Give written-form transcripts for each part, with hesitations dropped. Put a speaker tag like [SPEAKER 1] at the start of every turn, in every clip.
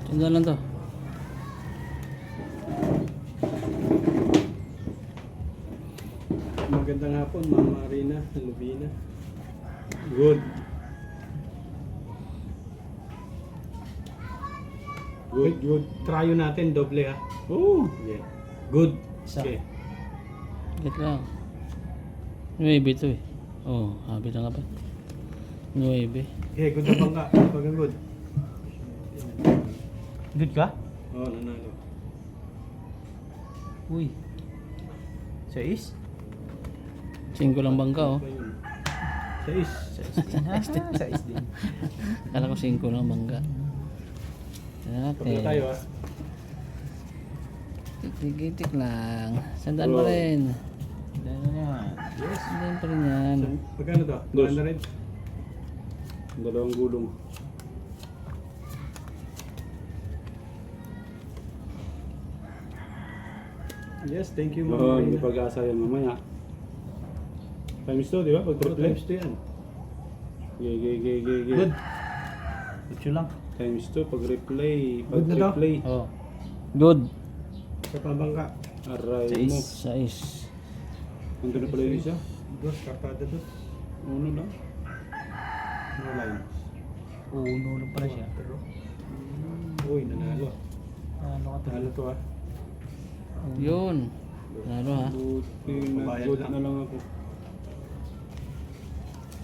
[SPEAKER 1] Tingnan lang to.
[SPEAKER 2] Magandang hapon, Mama Arina, Lubina. Good. Good, good. Tryo natin, doble ha.
[SPEAKER 1] Oo.
[SPEAKER 2] Yeah. Good.
[SPEAKER 3] Isa.
[SPEAKER 2] Okay.
[SPEAKER 1] Wait lang. 9 to eh. Oh, habi na nga ba? 9.
[SPEAKER 2] Okay, good na bangka. Pag good.
[SPEAKER 3] Good ka?
[SPEAKER 2] Oo, nanalo.
[SPEAKER 3] Uy. 6?
[SPEAKER 1] 5 lang bangka oh.
[SPEAKER 2] Ano ba yun? 6.
[SPEAKER 3] 6 din.
[SPEAKER 1] Kala ko 5 lang bangka.
[SPEAKER 2] Kabila tayo
[SPEAKER 1] Okay.
[SPEAKER 2] ha.
[SPEAKER 1] Titik-titik lang. Sandaan mo
[SPEAKER 2] Oh.
[SPEAKER 1] rin.
[SPEAKER 3] Ano yan?
[SPEAKER 2] Yes.
[SPEAKER 1] Sandaan pa rin yan.
[SPEAKER 2] Magkano to?
[SPEAKER 4] Dos.
[SPEAKER 2] 200?
[SPEAKER 4] Dalawang gulong.
[SPEAKER 2] Yes, thank you,
[SPEAKER 4] Oo,
[SPEAKER 2] Mama
[SPEAKER 4] may
[SPEAKER 2] Arina.
[SPEAKER 4] pag-asa yan mamaya. Times 2, di ba? Pag
[SPEAKER 2] 2
[SPEAKER 4] triple.
[SPEAKER 2] times 2 yan.
[SPEAKER 4] Gay.
[SPEAKER 3] Good. Ito lang.
[SPEAKER 4] Times 2, pag replay. Pag
[SPEAKER 2] Good na to?
[SPEAKER 4] replay.
[SPEAKER 3] Oh.
[SPEAKER 1] Good.
[SPEAKER 2] Sa pabangka.
[SPEAKER 4] Aray mo.
[SPEAKER 1] 6.
[SPEAKER 4] Nandun na pala yung isa.
[SPEAKER 2] Dos, kartada dos.
[SPEAKER 4] Uno lang.
[SPEAKER 2] No line.
[SPEAKER 3] Uno lang pala siya.
[SPEAKER 2] Pero, uy, nanalo.
[SPEAKER 3] Ano ka to?
[SPEAKER 2] Nanalo to ha.
[SPEAKER 1] Yun. Lalo ha.
[SPEAKER 4] Buti na
[SPEAKER 2] Bayad
[SPEAKER 4] good
[SPEAKER 2] lang.
[SPEAKER 4] na lang ako.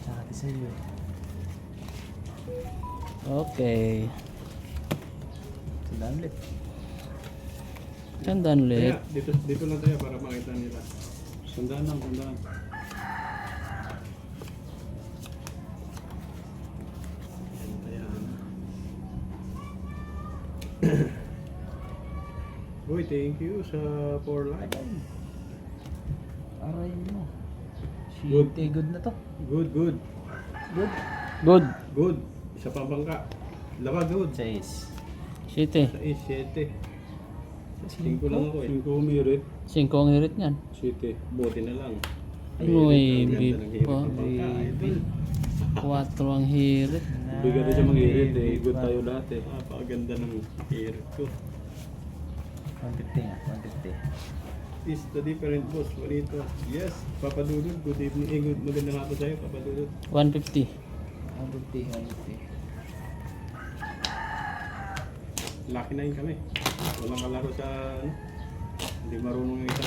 [SPEAKER 3] Tsaka sa iyo eh.
[SPEAKER 1] Okay.
[SPEAKER 3] Sandaan ulit.
[SPEAKER 1] Sandaan ulit.
[SPEAKER 2] Kaya, dito lang tayo para makita nila.
[SPEAKER 4] Sandaan lang, sandaan.
[SPEAKER 2] Ayan. Uy, thank you sa 4 like.
[SPEAKER 3] Aray mo.
[SPEAKER 2] Good.
[SPEAKER 3] Shit, good na to.
[SPEAKER 2] Good, good.
[SPEAKER 3] Good.
[SPEAKER 1] Good.
[SPEAKER 2] Good. Isa pa bangka. Lawa, good.
[SPEAKER 3] 6.
[SPEAKER 1] 7.
[SPEAKER 2] 7. 5 lang ako eh.
[SPEAKER 4] 5 umirit.
[SPEAKER 1] 5 ang hirit niyan.
[SPEAKER 4] City.
[SPEAKER 2] Buti na lang.
[SPEAKER 1] Uy,
[SPEAKER 2] Ang ganda ng hirap
[SPEAKER 1] pa.
[SPEAKER 2] ng bangka, idol.
[SPEAKER 1] 4 ang hirit.
[SPEAKER 4] Bigat na siya mag-irit eh. Good tayo lahat eh.
[SPEAKER 2] Napakaganda ng hirap ko.
[SPEAKER 3] 150 nga. 150.
[SPEAKER 2] Is the different boss. Walito. Yes, Papa Dudut. Good evening. Good. Magandang hapon sa'yo, Papa Dudut.
[SPEAKER 1] 150.
[SPEAKER 3] 150.
[SPEAKER 2] Lucky na yun kami. Walang kalaro sa ano. Hindi marunong yung isa.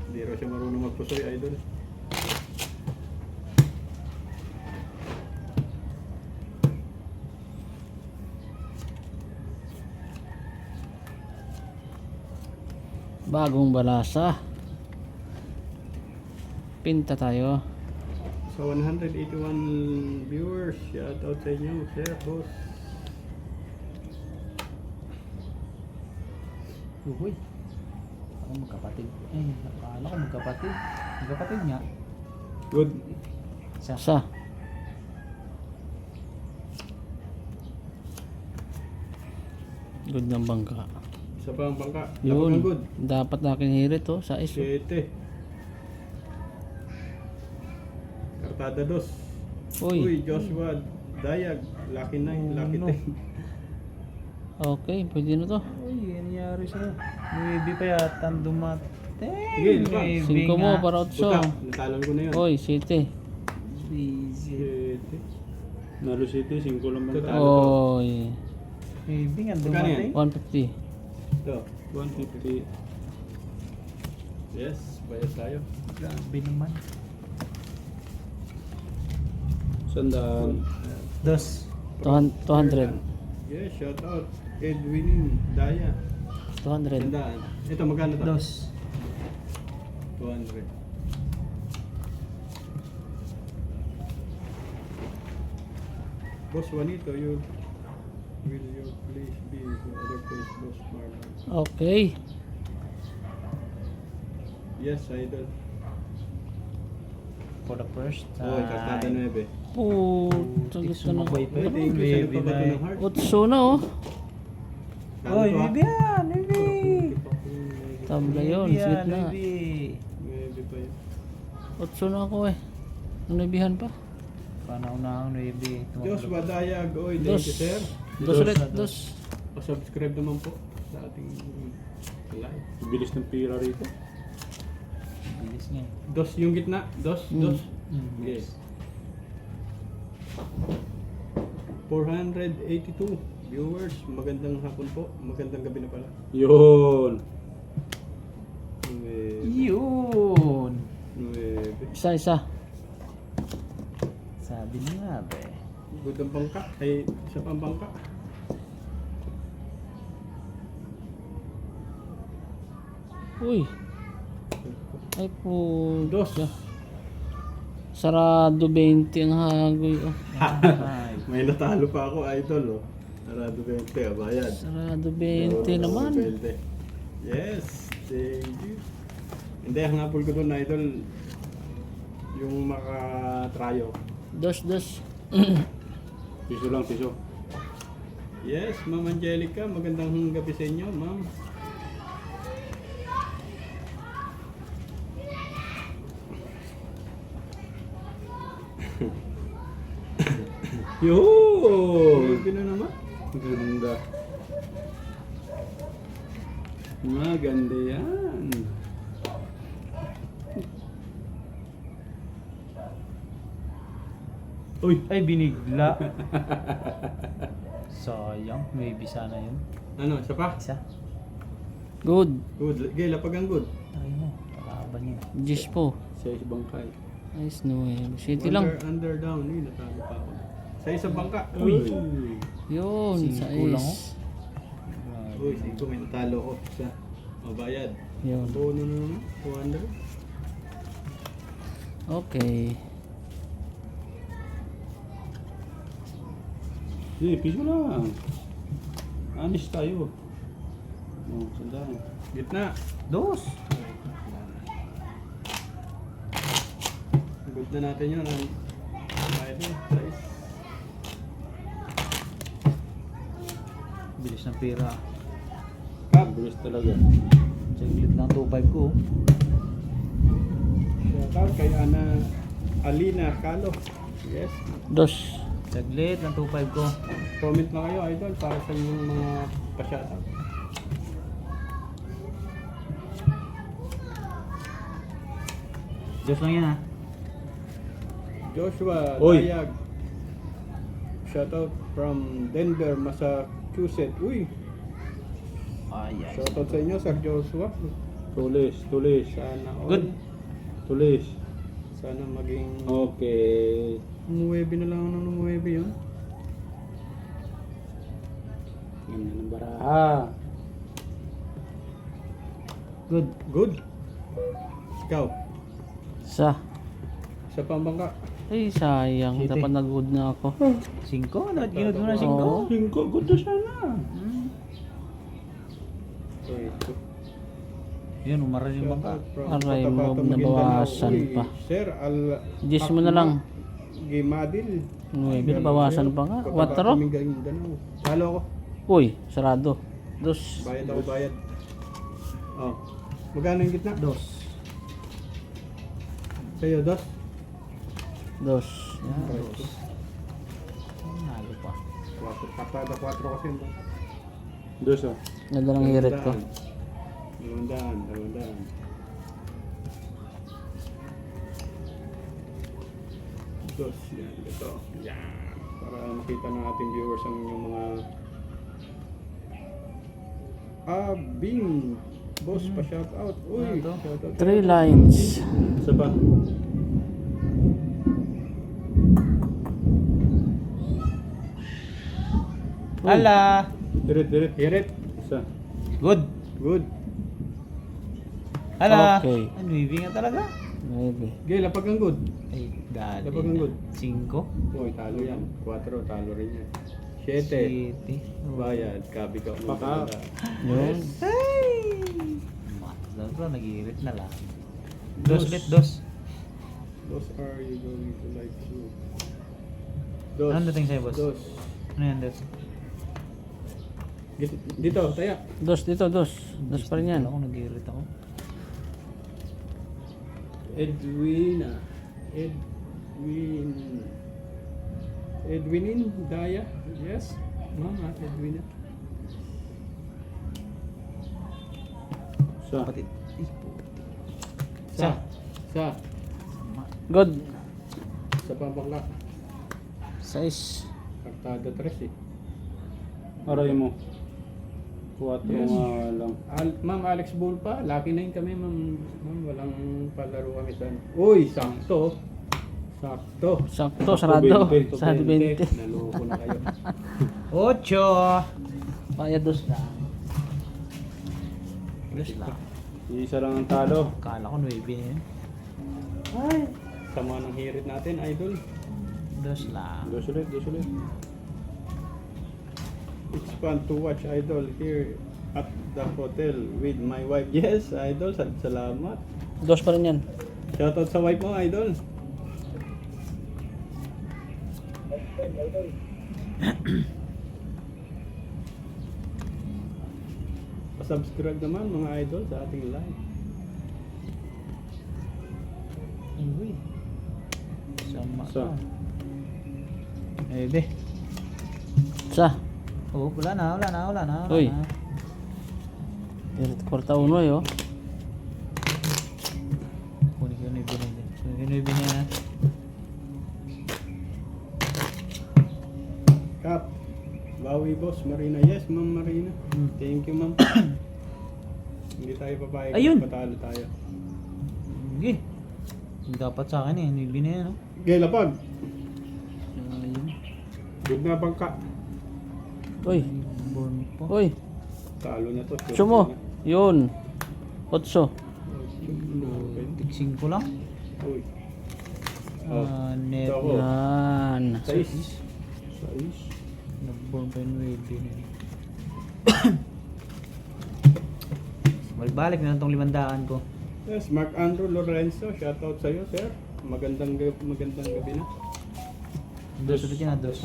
[SPEAKER 2] Hindi raw siya marunong magpusoy, idol.
[SPEAKER 1] Bagong balasa. Pinta tayo.
[SPEAKER 2] Sa 181 viewers, shout out sa inyo, sir, boss.
[SPEAKER 3] Uy. Ako magkapatid. Eh, akala ko magkapatid. Magkapatid nga.
[SPEAKER 4] Good.
[SPEAKER 1] Sa. Good ng bangka.
[SPEAKER 2] Isa pa ang bangka.
[SPEAKER 1] Yun.
[SPEAKER 2] Labagang good.
[SPEAKER 1] Dapat na aking hirit oh. Sa iso.
[SPEAKER 2] 7. Kartada dos.
[SPEAKER 1] Uy.
[SPEAKER 2] Uy, Joshua Dayag. Lucky 9, lucky
[SPEAKER 3] Ano?
[SPEAKER 2] 10.
[SPEAKER 1] Okay, pwede na to.
[SPEAKER 3] Uy, ano nangyari sa'yo? Maybe pa yata ang dumating.
[SPEAKER 2] Sige, diba?
[SPEAKER 1] 5 mo para 8.
[SPEAKER 2] Puta, natalon ko na yun.
[SPEAKER 1] Oy, 7.
[SPEAKER 3] Busy.
[SPEAKER 2] 7.
[SPEAKER 4] Nalo City, 5 lang bang
[SPEAKER 2] Total.
[SPEAKER 1] Oy.
[SPEAKER 3] Maybe nga
[SPEAKER 2] Magkano yan?
[SPEAKER 3] dumating.
[SPEAKER 1] 150.
[SPEAKER 2] Ito.
[SPEAKER 4] 150.
[SPEAKER 2] Yes, bayad tayo.
[SPEAKER 3] Grabe naman.
[SPEAKER 4] Sandaan.
[SPEAKER 3] Dos.
[SPEAKER 1] 200.
[SPEAKER 2] Yes, shout out. Edwin Daya.
[SPEAKER 1] 200.
[SPEAKER 2] Tandaan. Ito, magkano to?
[SPEAKER 3] Dos.
[SPEAKER 2] 200. Boss Juanito, will you please be the other place, Boss Marlon?
[SPEAKER 1] Okay.
[SPEAKER 2] Yes, idol.
[SPEAKER 3] For the first
[SPEAKER 2] Oh, kartada
[SPEAKER 3] time.
[SPEAKER 2] 9.
[SPEAKER 1] Puta, gusto na.
[SPEAKER 3] Sumabay pa
[SPEAKER 2] Uy,
[SPEAKER 3] yun.
[SPEAKER 2] thank you sa
[SPEAKER 3] Maybe
[SPEAKER 2] nagpabato
[SPEAKER 3] na
[SPEAKER 2] ng heart.
[SPEAKER 1] 8 na oh.
[SPEAKER 2] Kano
[SPEAKER 3] Oy,
[SPEAKER 2] to, ah?
[SPEAKER 3] maybe yan. Maybe.
[SPEAKER 1] Tabla yun,
[SPEAKER 3] Maybe
[SPEAKER 1] sweet
[SPEAKER 3] yan,
[SPEAKER 1] na.
[SPEAKER 3] maybe.
[SPEAKER 2] Maybe pa yun.
[SPEAKER 1] 8 na ako eh. Nanibihan pa.
[SPEAKER 3] Panahon-nahon, maybe.
[SPEAKER 2] Joshua Dayag, oy, thank
[SPEAKER 1] Dos.
[SPEAKER 2] you sir.
[SPEAKER 1] Dos ulit, dos.
[SPEAKER 2] Pa-subscribe naman po sa ating live.
[SPEAKER 4] Bilis ng pira rito.
[SPEAKER 3] Bilis nga.
[SPEAKER 2] Dos yung gitna, dos, dos.
[SPEAKER 3] Yes.
[SPEAKER 2] Yes. 482 viewers. Magandang hapon po. Magandang gabi na pala.
[SPEAKER 4] Yun.
[SPEAKER 3] Yun!
[SPEAKER 1] Isa.
[SPEAKER 3] Sabi niya, be.
[SPEAKER 2] Good ang bangka. Ay, isa pang bangka.
[SPEAKER 1] Uy. Ay po.
[SPEAKER 2] Dos.
[SPEAKER 1] Sarado 20 ang hagoy. Oh.
[SPEAKER 3] Ay,
[SPEAKER 2] May natalo pa ako, idol. Oh. Sarado 20, bayad.
[SPEAKER 1] Sarado 20 naman.
[SPEAKER 2] 20. Yes, thank you. Hindi, ang hapol ko doon, idol, yung makatrayo.
[SPEAKER 1] Dos.
[SPEAKER 4] Piso lang, piso.
[SPEAKER 2] Yes, Ma'am Angelica, magandang gabi sa inyo, ma'am.
[SPEAKER 4] Yun!
[SPEAKER 2] Grabe na naman.
[SPEAKER 4] Ganda. Maganda yan.
[SPEAKER 2] Uy,
[SPEAKER 3] ay, binigla. Sayang, maybe sana yun.
[SPEAKER 2] ano, isa pa?
[SPEAKER 3] Isa.
[SPEAKER 1] Good.
[SPEAKER 2] Good, gay, lapag ang good.
[SPEAKER 3] Try mo, kalaban yun.
[SPEAKER 1] Diyos po.
[SPEAKER 4] Sa bangkay.
[SPEAKER 1] Ayos no eh. City lang.
[SPEAKER 2] Under, down, natalo pa ako. Sa isang bangka.
[SPEAKER 4] Uy!
[SPEAKER 1] Yun, sa
[SPEAKER 3] Singko lang,
[SPEAKER 1] is.
[SPEAKER 2] Uy, sige, may natalo ko. Isa. Mabayad.
[SPEAKER 1] Yun.
[SPEAKER 2] Bono na naman, 200.
[SPEAKER 1] Okay.
[SPEAKER 4] Hindi, piso lang. Anis tayo. Oh, sandaan.
[SPEAKER 2] Gitna.
[SPEAKER 3] Dos!
[SPEAKER 2] Good na natin yun. Ang bayad yun. Size.
[SPEAKER 3] Bilis ng pera.
[SPEAKER 2] Cup.
[SPEAKER 4] Bilis talaga.
[SPEAKER 3] Saglit lang 2.5 ko.
[SPEAKER 2] Shout out kay Alina Calo. Yes.
[SPEAKER 1] Dos.
[SPEAKER 3] Saglit lang 2.5 ko.
[SPEAKER 2] Comment na kayo, idol, para sa inyong mga pa-shoutout.
[SPEAKER 3] Diyos lang yan ha.
[SPEAKER 2] Joshua
[SPEAKER 4] Oy.
[SPEAKER 2] Dayag. Shoutout from Denver, Massachusetts. Uy,
[SPEAKER 3] Ay.
[SPEAKER 2] shoutout sa inyo, Sir Joshua.
[SPEAKER 4] Tulis, tulis.
[SPEAKER 2] Sana all.
[SPEAKER 3] Good.
[SPEAKER 4] Tulis.
[SPEAKER 2] Sana maging
[SPEAKER 4] Okay.
[SPEAKER 2] 9 na lang ng 9 yun.
[SPEAKER 4] Ganda ng baraha.
[SPEAKER 3] Good.
[SPEAKER 2] Good. Ikaw,
[SPEAKER 1] Sa.
[SPEAKER 2] sa pambangka.
[SPEAKER 1] Ay, sayang.
[SPEAKER 3] City.
[SPEAKER 1] Dapat nag-good na ako.
[SPEAKER 3] 5? Dapat ginod mo na 5?
[SPEAKER 1] Oo.
[SPEAKER 4] Lingko, good na sana.
[SPEAKER 2] Uy,
[SPEAKER 3] Yun, umaral yung bangka.
[SPEAKER 2] shoutout from
[SPEAKER 1] Aray,
[SPEAKER 2] Cotabato,
[SPEAKER 1] mob na
[SPEAKER 2] Maguindanao.
[SPEAKER 1] bawasan
[SPEAKER 2] Uy,
[SPEAKER 1] pa.
[SPEAKER 2] Sir
[SPEAKER 1] Diyos mo na lang.
[SPEAKER 2] Gimadil.
[SPEAKER 1] 9, nabawasan pa nga. 4.
[SPEAKER 2] Maguindanao. Talo ko.
[SPEAKER 1] Uy, sarado. Dos.
[SPEAKER 2] Bayad ako, bayad. Oh. Magkano yung gitna?
[SPEAKER 3] Dos.
[SPEAKER 2] Sa'yo, dos?
[SPEAKER 1] Dos. Yan.
[SPEAKER 3] Dos. Nalo pa.
[SPEAKER 2] 4. Patada 4 kasi.
[SPEAKER 4] Dos ah.
[SPEAKER 1] Ganda ng hirit ko.
[SPEAKER 2] 200. Dos. Yan, ito. Yan. Para makita ng ating viewers ang inyong mga Bing. Boss, pa-shout out. Uy,
[SPEAKER 3] Ano to?
[SPEAKER 2] shout out.
[SPEAKER 1] 3 lines.
[SPEAKER 4] Isa pa.
[SPEAKER 3] Hala!
[SPEAKER 4] Dirit, dirit.
[SPEAKER 2] Hirit.
[SPEAKER 4] Isa.
[SPEAKER 3] Good!
[SPEAKER 2] Good.
[SPEAKER 3] Hala!
[SPEAKER 1] Okay.
[SPEAKER 3] Ano, maybe nga talaga?
[SPEAKER 1] Maybe.
[SPEAKER 2] Gay, lapag ang good.
[SPEAKER 3] Ay, dali
[SPEAKER 2] Dapat ang good.
[SPEAKER 3] 5?
[SPEAKER 2] Uy, talo yan. 4, talo rin yan. 7.
[SPEAKER 3] City.
[SPEAKER 2] Bayad, kabi ka.
[SPEAKER 4] Paka.
[SPEAKER 1] Yun.
[SPEAKER 3] Ay! Mas daw, nag-iirit na lang. Dos ulit, dos.
[SPEAKER 2] Those are you going to like to? Dos.
[SPEAKER 3] Ano dating sa'yo, boss?
[SPEAKER 2] Dos.
[SPEAKER 3] Ano yan, dos?
[SPEAKER 2] Dito, taya.
[SPEAKER 1] Dos dito, dos. Dos pa rin yan.
[SPEAKER 3] Ako, nag-iirit ako.
[SPEAKER 2] Edwina. Edwin. Edwinin Daya. Yes. Ma'am, Edwina.
[SPEAKER 4] Sa.
[SPEAKER 3] Kapatid. Ay, puti.
[SPEAKER 2] Sa. Sa.
[SPEAKER 1] Good.
[SPEAKER 2] Sa pabangka.
[SPEAKER 1] 6.
[SPEAKER 2] Kartada 3 eh.
[SPEAKER 4] Aray mo. 4
[SPEAKER 2] Yes.
[SPEAKER 4] nga lang.
[SPEAKER 2] Ma'am Alex Bull pa. Lucky 9 kami ma'am. Ma'am, walang palaro kami sa... Uy, sakto. Sakto.
[SPEAKER 1] Sakto, sarado.
[SPEAKER 4] 20.
[SPEAKER 1] Sarado 20.
[SPEAKER 2] Naloko na kayo.
[SPEAKER 3] 8.
[SPEAKER 1] Kaya dos na.
[SPEAKER 3] Dos lang.
[SPEAKER 4] Isa lang ang talo.
[SPEAKER 3] Kala ko 9 na yun.
[SPEAKER 2] Ay, sama ng hirit natin, idol.
[SPEAKER 3] Dos lang.
[SPEAKER 4] Dos ulit, dos ulit.
[SPEAKER 2] It's fun to watch, idol, here at the hotel with my wife. Yes, idol, salamat.
[SPEAKER 1] Dos pa rin yan.
[SPEAKER 2] Shoutout sa wife mo, idol. Pa-subscribe naman mga idol sa ating live.
[SPEAKER 3] Uy. Sama
[SPEAKER 4] Sa.
[SPEAKER 3] ka. Ebe.
[SPEAKER 1] Sa.
[SPEAKER 3] Oh, wala na.
[SPEAKER 1] Uy. Kwarta uno yo.
[SPEAKER 3] Kunin ko yung binili. Kunin ko yung binili na.
[SPEAKER 2] Kap, bawi boss, Marina. Yes, ma'am Marina. Thank you, ma'am. Hindi tayo papayag.
[SPEAKER 3] Ayun!
[SPEAKER 2] Patalo tayo.
[SPEAKER 3] Sige. Dapat sa akin eh. Yung binili no?
[SPEAKER 2] Gay lapag.
[SPEAKER 3] Ayun.
[SPEAKER 2] Good na bangka.
[SPEAKER 1] Uy.
[SPEAKER 3] Born po.
[SPEAKER 1] Uy.
[SPEAKER 2] Talo na to. sure
[SPEAKER 1] Sumo.
[SPEAKER 2] na.
[SPEAKER 1] Yun. 8.
[SPEAKER 3] Tigsing ko lang.
[SPEAKER 2] Uy. Oh.
[SPEAKER 3] Net.
[SPEAKER 2] Ito ako.
[SPEAKER 1] Yan.
[SPEAKER 2] 6.
[SPEAKER 3] Nag-born pa yung binili. Balik na lang tong 500 ko.
[SPEAKER 2] Yes, Mark Andrew Lorenzo, shoutout sa iyo, sir. Magandang gabi na.
[SPEAKER 3] Dos ulit yan, dos.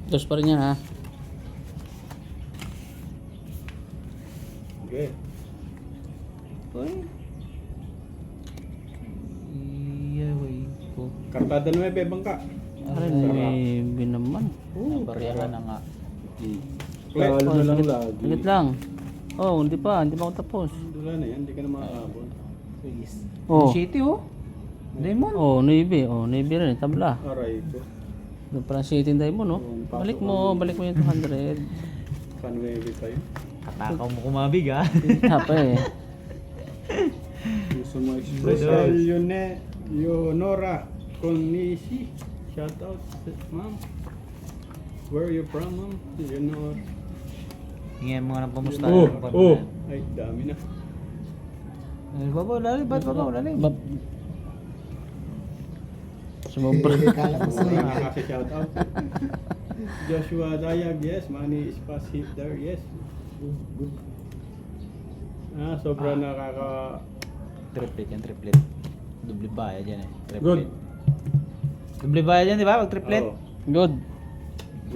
[SPEAKER 1] Dos pa rin yan ha.
[SPEAKER 2] Okay.
[SPEAKER 3] Uy. Iyaway ko.
[SPEAKER 2] Kartada 9, bangka.
[SPEAKER 1] Aray, may binaman.
[SPEAKER 3] Pareha na nga.
[SPEAKER 2] Flat.
[SPEAKER 4] Talo na lang lagi.
[SPEAKER 1] Saglit lang. Oh, hindi pa ako tapos.
[SPEAKER 2] Wala na yan, hindi ka na makakabon.
[SPEAKER 1] Oh.
[SPEAKER 3] City oh. Diamond.
[SPEAKER 1] Oh, Navy. Oh, Navy rin. Tabla.
[SPEAKER 2] Aray ko.
[SPEAKER 1] Doon pala si City Diamond, no? Balik mo yung 200.
[SPEAKER 2] Panuwebe tayo.
[SPEAKER 3] Katakaw mo kumabig ah.
[SPEAKER 1] Tapa eh.
[SPEAKER 4] Gusto mo express.
[SPEAKER 2] Rosal Yonora Konishi. Shoutout, ma'am. Where are you from, ma'am? Yonora.
[SPEAKER 3] Hingyan mo nga ng pamusta.
[SPEAKER 4] Oh.
[SPEAKER 2] Ay, dami na.
[SPEAKER 3] Babaw, lalim. Ba't babaw, lalim?
[SPEAKER 1] Bab. Sumobra.
[SPEAKER 2] Kasi shoutout. Joshua Dayag, yes. Money is fast hit there, yes. Good. Sobra nakaka...
[SPEAKER 3] Triplet yan, triplet. Doble bayad yan eh. Triplet.
[SPEAKER 4] Good.
[SPEAKER 3] Doble bayad yan, di ba? Pag triplet.
[SPEAKER 2] Oo.
[SPEAKER 1] Good.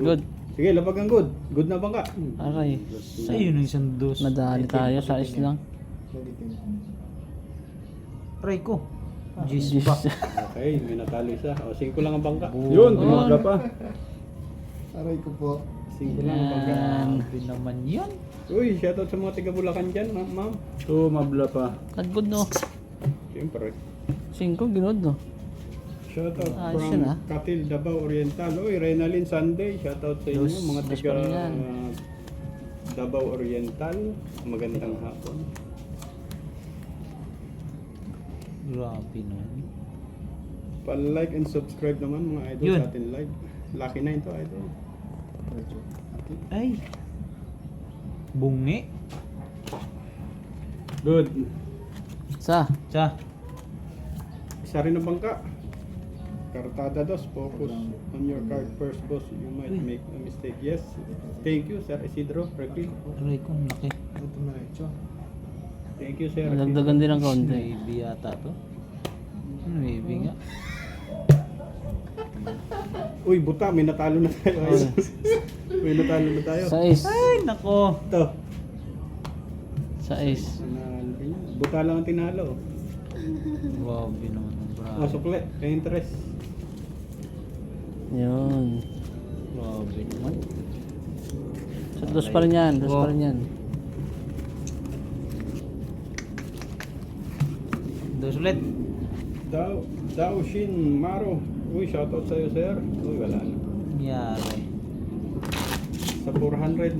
[SPEAKER 1] Good.
[SPEAKER 2] Sige, lapag ang good. Good na bangka.
[SPEAKER 1] Aray.
[SPEAKER 3] Ayun ang isang dos.
[SPEAKER 1] Nadali tayo sa is lang.
[SPEAKER 3] Aray ko.
[SPEAKER 1] Jeez.
[SPEAKER 2] Okay, may natalo isa. O, 5 lang ang bangka.
[SPEAKER 4] Yun, tumabla pa.
[SPEAKER 2] Aray ko po. 5 lang ang bangka.
[SPEAKER 3] Grabe naman yan.
[SPEAKER 2] Uy, shoutout sa mga taga Bulacan dyan, ma'am.
[SPEAKER 4] Tumabla pa.
[SPEAKER 1] Good no.
[SPEAKER 2] Siyempre.
[SPEAKER 1] 5 ginod no.
[SPEAKER 2] Shoutout
[SPEAKER 1] Ayos
[SPEAKER 2] from
[SPEAKER 1] yun, ah.
[SPEAKER 2] Katil, Davao Oriental. Uy, Renalyn Sunday. Shoutout sa inyo, mga
[SPEAKER 1] Dos
[SPEAKER 2] taga
[SPEAKER 1] pa rin yan.
[SPEAKER 2] Davao Oriental. Magandang hapon.
[SPEAKER 3] Grabe naman.
[SPEAKER 2] Pa-like and subscribe naman mga idol
[SPEAKER 3] Yun.
[SPEAKER 2] sa ating live. Lucky 9 to, idol.
[SPEAKER 3] Ay. Bungi.
[SPEAKER 4] Good.
[SPEAKER 1] Sa.
[SPEAKER 3] Sa.
[SPEAKER 2] Isa rin ang bangka. Kartada dos, focus on your card first, boss. You might make a mistake. Yes. Thank you, Sir Isidro. Reggie.
[SPEAKER 3] Aray ko, ang laki.
[SPEAKER 2] Thank you, Sir.
[SPEAKER 1] Nadagdagan din ng konti.
[SPEAKER 3] Maybe yata to. Maybe nga.
[SPEAKER 2] Uy, buta, may natalo na tayo. May natalo na tayo.
[SPEAKER 1] Sa is.
[SPEAKER 3] Ay, nako.
[SPEAKER 2] Ito.
[SPEAKER 1] Sa is.
[SPEAKER 2] Buta lang ang tinalo.
[SPEAKER 3] Grabe naman.
[SPEAKER 2] O, sukle. Kaya interest.
[SPEAKER 1] Yun.
[SPEAKER 3] Grabe naman.
[SPEAKER 1] So, dos pa rin yan. Dos
[SPEAKER 3] Oh.
[SPEAKER 1] pa rin yan.
[SPEAKER 3] Dos ulit.
[SPEAKER 2] Dao Shin Maro. Uy, shoutout sa'yo, sir. Uy, wala na.
[SPEAKER 3] Yari.
[SPEAKER 2] Sa 400